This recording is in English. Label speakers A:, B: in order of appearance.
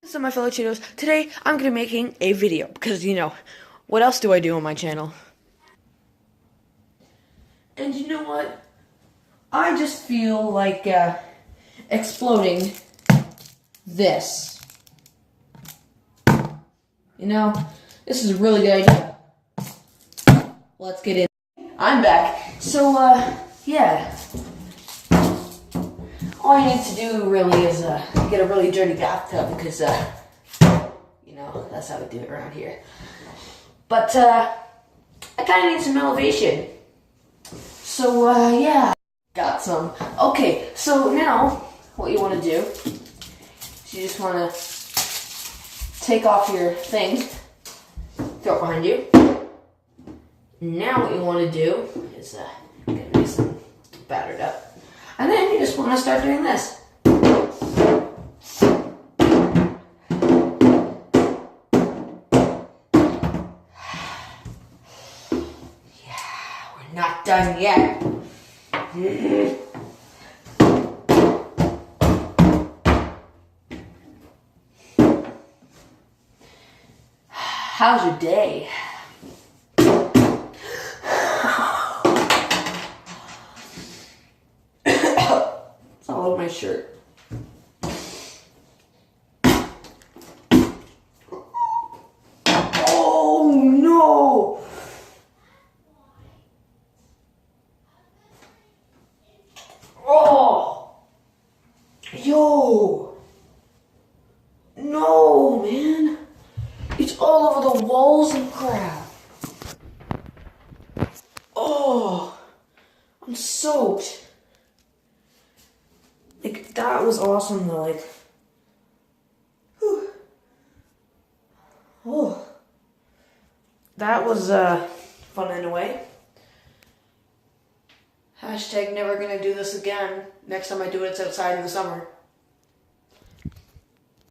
A: So my fellow Cheetos, today I'm going to be making a video because, what else do I do on my channel? And you know what? I just feel like exploding this. This is a really good idea. Let's get in. I'm back. So, yeah. All you need to do really is get a really dirty bathtub because, that's how we do it around here. But I kind of need some elevation. So, yeah. Got some. Okay, so now what you want to do is you just want to take off your thing, throw it behind you. Now what you want to do is get nice and battered up. And then you just want to start doing this. Yeah, we're not done yet. How's your day? It's all over my shirt. Oh no! Oh! Yo! No, man! It's all over the walls and crap. Oh! I'm soaked. Like, that was awesome though, like, whew. Oh, that was, fun in a way. Hashtag never gonna do this again. Next time I do it, it's outside in the summer.